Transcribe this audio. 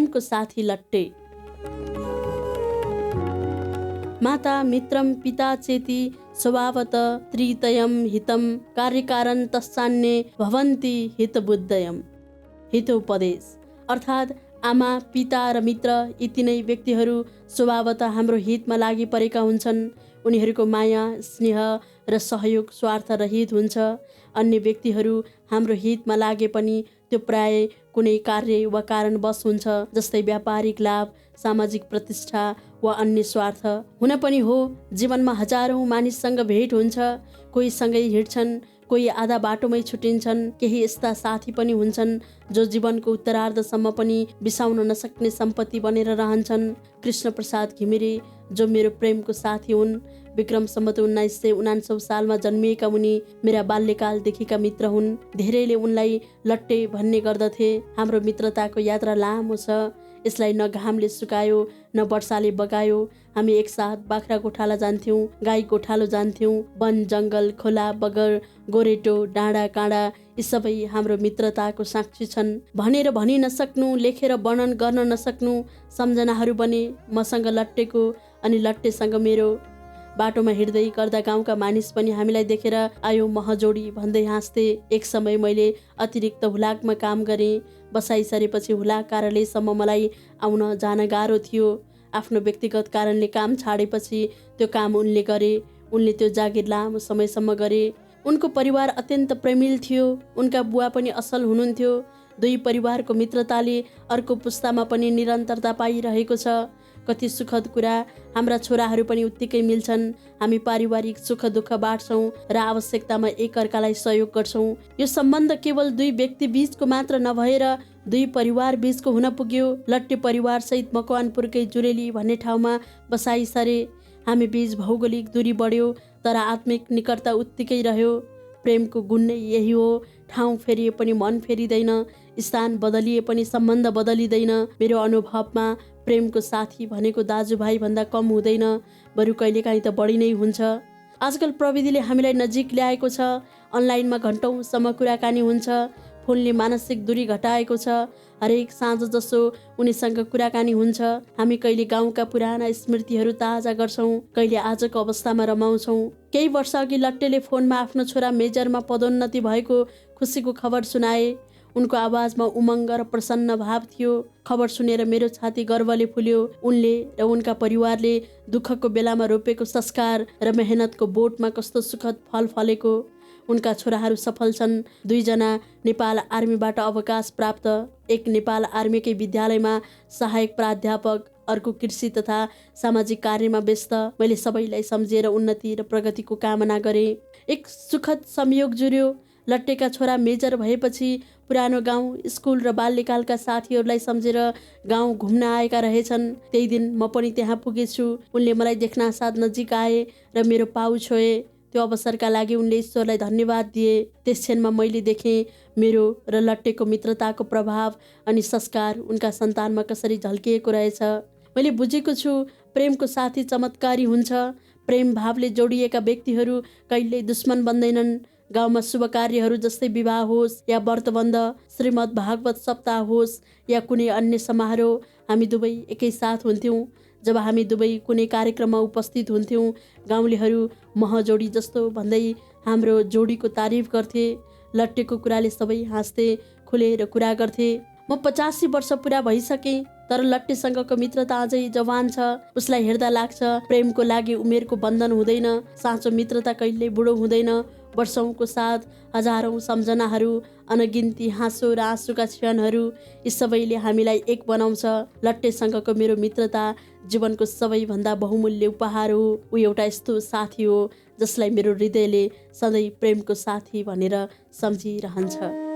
प्रेमको साथी लट्टे। माता मित्रम पिता चेति स्वभावत त्रितयम हितम कार्यकारण तस्सान्ये भवन्ति हितबुद्धयम। हितोपदेश अर्थात् आमा पिता र मित्र यी तिनै व्यक्तिहरू स्वभावतः हाम्रो हितमा लागि परेका हुन्छन्। उनीहरूको माया स्नेह र सहयोग स्वार्थ रहित हुन्छ। अन्य व्यक्तिहरू हाम्रो हितमा लागे पनि त्यो प्राय कुनै कार्य वा कारणवश हुन्छ, जस्तै व्यापारिक लाभ, सामाजिक प्रतिष्ठा वा अन्य स्वार्थ। हुन पनि हो, जीवनमा हजारौँ मानिससँग भेट हुन्छ। कोही सँगै हिँड्छन्, कोही आधा बाटोमै छुटिन्छन्। केही यस्ता साथी पनि हुन्छन् जो जीवनको उत्तरार्धसम्म पनि बिसाउन नसक्ने सम्पत्ति बनेर रहन्छन्। कृष्ण प्रसाद घिमिरे जो मेरो प्रेमको साथी हुन्, विक्रम सम्वत 1949 सालमा जन्मिएका उनी मेरा बाल्यकालदेखिका मित्र हुन्। धेरैले उनलाई लट्टे भन्ने गर्दथे। हाम्रो मित्रताको यात्रा लामो छ। यसलाई न घामले सुकायो न वर्षाले बगायो। हामी एकसाथ बाख्रा गोठाला जान्थ्यौँ, गाई गोठालो जान्थ्यौँ। वन जङ्गल, खोला, बगर, गोरेटो, डाँडा काँडा यी सबै हाम्रो मित्रताको साक्षी छन्। भनेर भनि नसक्नु, लेखेर वर्णन गर्न नसक्नु सम्झनाहरू बने मसँग लट्टेको अनि लट्टेसँग मेरो। बाटोमा हिँड्दै गर्दा गाउँका मानिस पनि हामीलाई देखेर आयो महजोडी भन्दै हाँस्थे। एक समय मैले अतिरिक्त हुलाकमा काम गरेँ। बसाइ सरेपछि हुलाक कार्यालयसम्म मलाई आउन जान गाह्रो थियो। आफ्नो व्यक्तिगत कारणले काम छाडेपछि त्यो काम उनले गरे। उनले त्यो जागिर लामो समयसम्म गरे। उनको परिवार अत्यन्त प्रेमिल थियो। उनका बुवा पनि असल हुनुहुन्थ्यो। दुई परिवारको मित्रताले अर्को पुस्तामा पनि निरन्तरता पाइरहेको छ। कति सुखद कुरा, हाम्रा छोराहरू पनि उत्तिकै मिल्छन्। हामी पारिवारिक सुख दुःख बाँड्छौँ र आवश्यकतामा एकअर्कालाई सहयोग गर्छौँ। यो सम्बन्ध केवल दुई व्यक्ति बीचको मात्र नभएर दुई परिवार बीचको हुन पुग्यो। लट्टे परिवारसहित मकवानपुरकै जुरेली भन्ने ठाउँमा बसाइ सरे। हामी बीच भौगोलिक दूरी बढ्यो तर आत्मिक निकटता उत्तिकै रह्यो। प्रेमको गुण नै यही हो। ठाउँ फेरिए पनि मन फेरिँदैन, स्थान बदलिए पनि सम्बन्ध बदलिँदैन। मेरो अनुभवमा प्रेमको साथी भनेको दाजुभाइ भन्दा कम हुँदैन, बरु कहिलेकाहीँ त बढी नै हुन्छ। आजकल प्रविधिले हामीलाई नजिक ल्याएको छ। अनलाइनमा घन्टौँसम्म कुराकानी हुन्छ। फोनले मानसिक दूरी घटाएको छ। हरेक साँझ जसो उनीसँग कुराकानी हुन्छ। हामी कहिले गाउँका पुराना स्मृतिहरू ताजा गर्छौँ, कहिले आजको अवस्थामा रमाउँछौँ। केही वर्ष अघि लट्टेले फोनमा आफ्नो छोरा मेजरमा पदोन्नति भएको खुसीको खबर सुनाए। उनको आवाजमा उमङ्ग र प्रसन्न भाव थियो। खबर सुनेर मेरो छाती गर्वले फुल्यो। उनले र उनका परिवारले दुःखको बेलामा रोपेको संस्कार र मेहनतको बोटमा कस्तो सुखद फल फलेको। उनका छोराहरू सफल छन्। दुईजना नेपाल आर्मीबाट अवकाश प्राप्त, एक नेपाल आर्मीकै विद्यालयमा सहायक प्राध्यापक, अर्को कृषि तथा सामाजिक कार्यमा व्यस्त। मैले सबैलाई सम्झेर उन्नति र प्रगतिको कामना गरेँ। एक सुखद संयोग जुर्यो। लट्टेका छोरा मेजर भएपछि पुरानो गाउँ, स्कुल र बाल्यकालका साथीहरूलाई सम्झेर गाउँ घुम्न आएका रहेछन्। त्यही दिन म पनि त्यहाँ पुगेछु। उनले मलाई देख्न साथ नजिक आए र मेरो पाउ छोए। त्यो अवसरका लागि उनले ईश्वरलाई धन्यवाद दिए। त्यस क्षणमा मैले देखेँ मेरो र लट्टेको मित्रताको प्रभाव अनि संस्कार उनका सन्तानमा कसरी झल्किएको रहेछ। मैले बुझेको छु प्रेमको साथी चमत्कारी हुन्छ। प्रेम भावले जोडिएका व्यक्तिहरू कहिल्यै दुश्मन बन्दैनन्। गाउँमा शुभ कार्यहरू जस्तै विवाह होस् या व्रतबन्ध, श्रीमद् भागवत सप्ताह होस् या कुनै अन्य समारोह, हामी दुवै एकैसाथ हुन्थ्यौँ। जब हामी दुवै कुनै कार्यक्रममा उपस्थित हुन्थ्यौँ, गाउँलेहरू महजोडी जस्तो भन्दै हाम्रो जोडीको तारिफ गर्थे। लट्टेको कुराले सबै हाँस्थे, खुलेर कुरा गर्थे। म 85 वर्ष पुरा भइसकेँ, तर लट्टेसँगको मित्रता अझै जवान छ। उसलाई हेर्दा लाग्छ प्रेमको लागि उमेरको बन्धन हुँदैन। साँचो मित्रता कहिल्यै बुढो हुँदैन। वर्षौंको साथ हजारौं सम्झनाहरू, अनगिन्ती हाँसो र आँसुका क्षणहरू, यी सबैले हामीलाई एक बनाउँछ। लट्टेसँगको मेरो मित्रता जीवनको सबैभन्दा बहुमूल्य उपहार हो। ऊ एउटा यस्तो साथी हो जसलाई मेरो हृदयले सधैँ प्रेमको साथी भनेर सम्झिरहन्छ।